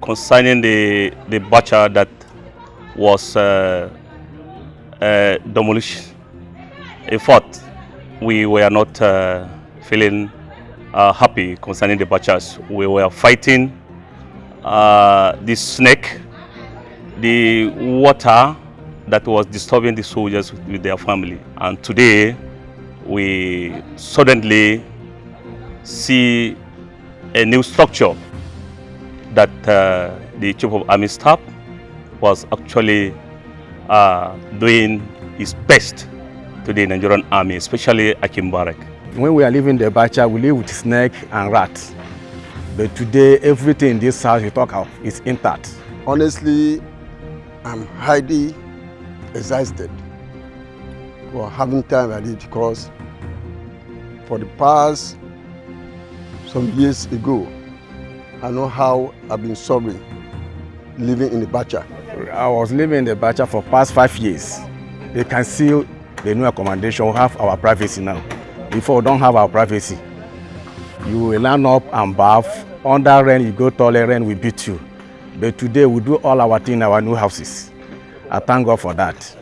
concerning the butcher that was demolished. In fact, we were not feeling happy concerning the butchers. We were fighting the snake, the water that was disturbing the soldiers with their family. And today, we suddenly see a new structure that the Chief of Army Staff was actually doing his best to the Nigerian Army, especially Akim Barracks. When we are living the Bacha, we live with snake and rat. But today, everything in this house you talk of is intact. Honestly, I'm highly excited for having time at it, because for the past some years ago, I know how I've been suffering living in the Bacha. I was living in the Bacha for past 5 years. You can see the new accommodation. We have our privacy now. Before we don't have our privacy. You will land up and bath. Under rain, you go toilet, rain will beat you. But today we do all our things in our new houses. I thank God for that.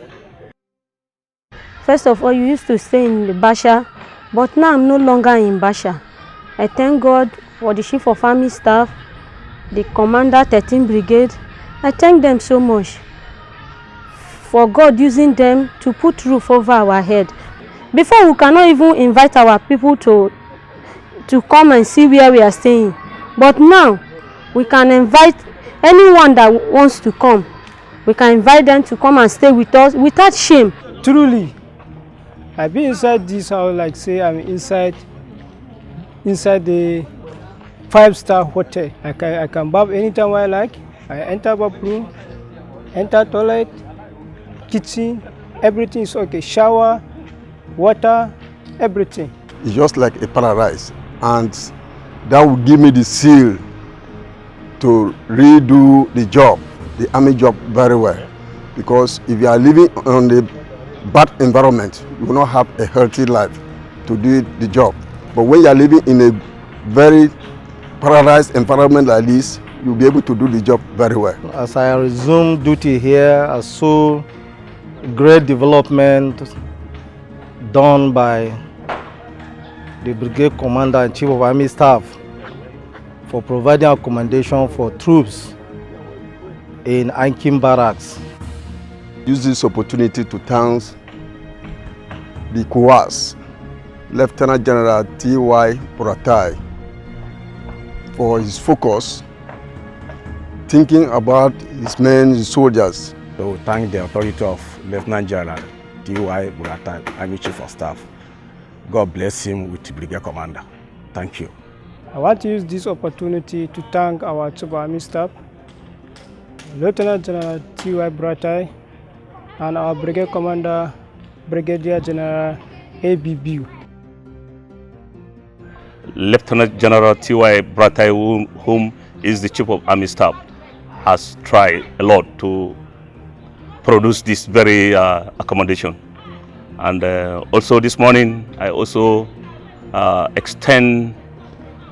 First of all, you used to stay in the Bacha, but now I'm no longer in Bacha. I thank God for the Chief of Army Staff, the Commander 13 Brigade. I thank them so much for God using them to put roof over our head. Before, we cannot even invite our people to come and see where we are staying. But now, we can invite anyone that wants to come. We can invite them to come and stay with us without shame. Truly, I've been inside this house, like say I'm inside the 5-star hotel. I can bath anytime I like. I enter bathroom, enter toilet, kitchen, everything is okay. Shower, water, everything. It's just like a paradise, and that will give me the seal to redo the job, the army job, very well. Because if you are living on a bad environment, you will not have a healthy life to do the job. But when you are living in a very paradise environment like this, you'll be able to do the job very well. As I resumed duty here, I saw great development done by the Brigade Commander and Chief of Army Staff for providing accommodation for troops in Akim Barracks. Use this opportunity to thank the Coas, Lieutenant General T.Y. Buratai, for his focus, thinking about his men, his soldiers. So we thank the authority of Lieutenant General T.Y. Buratai, Army Chief of Staff. God bless him with Brigade Commander. Thank you. I want to use this opportunity to thank our Chief of Army Staff, Lieutenant General T.Y. Buratai, and our Brigade Commander, Brigadier General A.B. Biu. Lieutenant General T.Y. Buratai, whom is the Chief of Army Staff, has tried a lot to produce this very accommodation. And also this morning, I also extend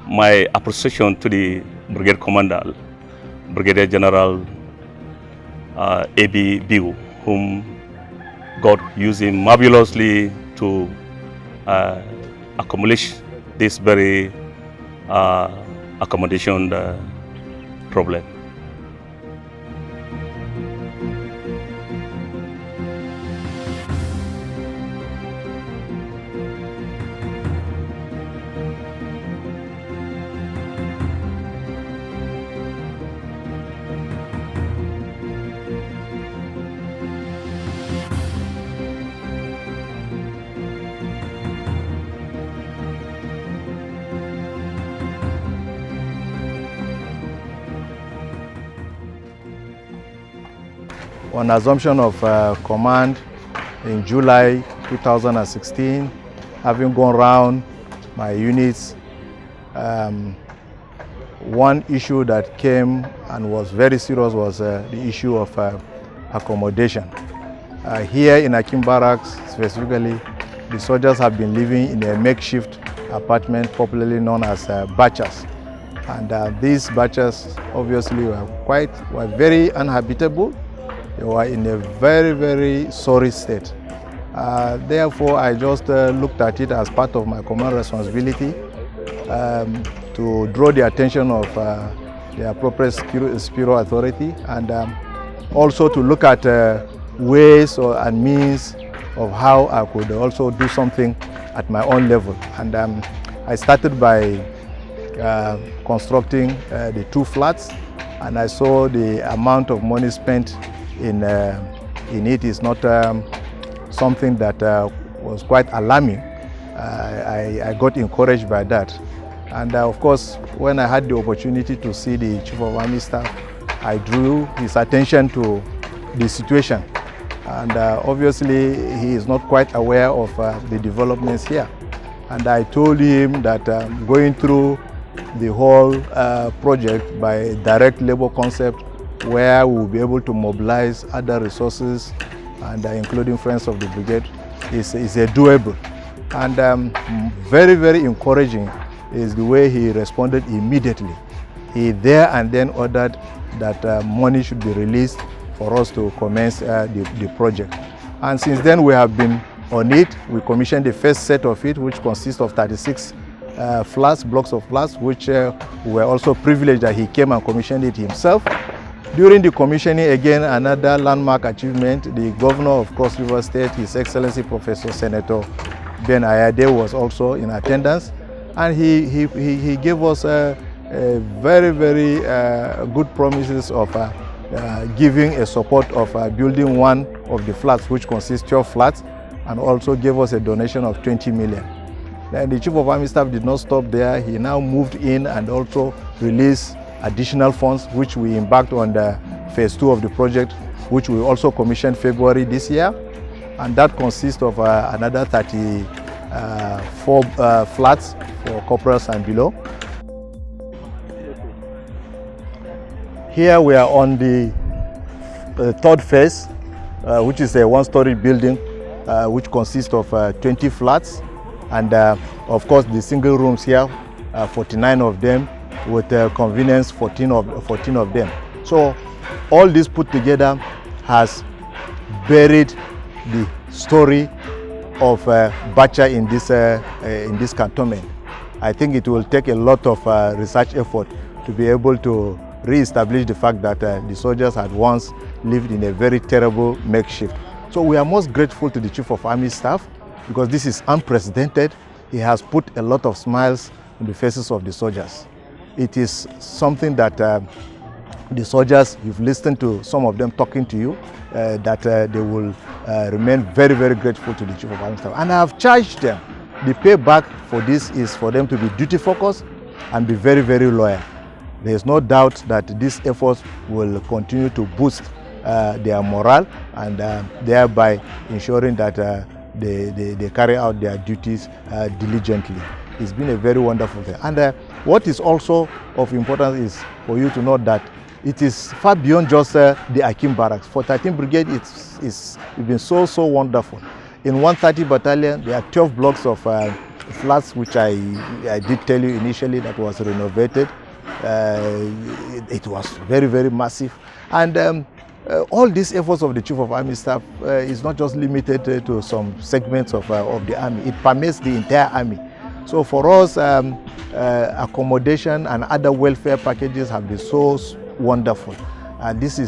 my appreciation to the Brigade Commander, Brigadier General A.B. Biu, whom God used him marvelously to accomplish this very accommodation problem. On assumption of command in July 2016, having gone around my units, one issue that came and was very serious was the issue of accommodation. Here in Akim Barracks specifically, the soldiers have been living in a makeshift apartment popularly known as bachas. And these batches obviously were very uninhabitable. They were in a very, very sorry state. Therefore, I just looked at it as part of my command responsibility to draw the attention of the appropriate Spiro authority, and also to look at ways and means of how I could also do something at my own level. And I started by constructing the 2 flats, and I saw the amount of money spent in it is not something that was quite alarming. I got encouraged by that. And of course, when I had the opportunity to see the Chief of Army Staff, I drew his attention to the situation. And obviously, he is not quite aware of the developments here. And I told him that going through the whole project by direct labor concept, where we will be able to mobilize other resources, and including Friends of the Brigade, is a doable. And very, very encouraging is the way he responded immediately. He there and then ordered that money should be released for us to commence the project. And since then we have been on it. We commissioned the first set of it, which consists of 36 flats, blocks of flats, which we were also privileged that he came and commissioned it himself. During the commissioning, again, another landmark achievement, the Governor of Cross River State, His Excellency Professor Senator Ben Ayade, was also in attendance. And he gave us very, very good promises of giving a support of building one of the flats, which consists of flats, and also gave us a donation of 20 million. Then the Chief of Army Staff did not stop there. He now moved in and also released additional funds, which we embarked on the phase 2 of the project, which we also commissioned February this year. And that consists of another 34 flats for corporals and below. Here we are on the 3rd phase, which is a 1-story building, which consists of 20 flats. And of course, the single rooms here, 49 of them, with convenience, 14 of them. So all this put together has buried the story of Bacha in this cantonment. I think it will take a lot of research effort to be able to re-establish the fact that the soldiers had once lived in a very terrible makeshift. So we are most grateful to the Chief of Army Staff, because this is unprecedented. He has put a lot of smiles on the faces of the soldiers. It is something that the soldiers, you've listened to some of them talking to you, that they will remain very, very grateful to the Chief of Army Staff. And I have charged them. The payback for this is for them to be duty focused and be very, very loyal. There is no doubt that these efforts will continue to boost their morale, and thereby ensuring that they carry out their duties diligently. It's been a very wonderful thing. And what is also of importance is for you to know that it is far beyond just the Akim Barracks. For 13th Brigade, it's been so wonderful. In 130 Battalion, there are 12 blocks of flats, which I did tell you initially, that was renovated. It was very, very massive. And all these efforts of the Chief of Army Staff is not just limited to some segments of the Army. It permeates the entire Army. So for us, accommodation and other welfare packages have been so wonderful. And these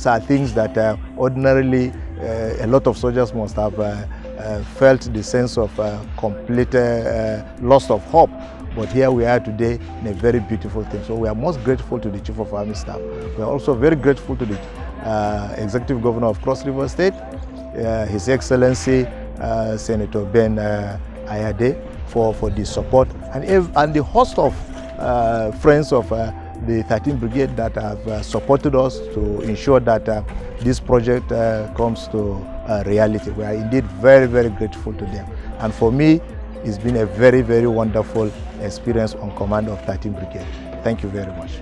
are things that ordinarily a lot of soldiers must have felt the sense of complete loss of hope. But here we are today in a very beautiful thing. So we are most grateful to the Chief of Army Staff. We are also very grateful to the Executive Governor of Cross River State, His Excellency Senator Ben Ayade, for the support, and the host of friends of the 13th Brigade that have supported us to ensure that this project comes to reality. We are indeed very, very grateful to them. And for me, it's been a very, very wonderful experience on command of 13th Brigade. Thank you very much.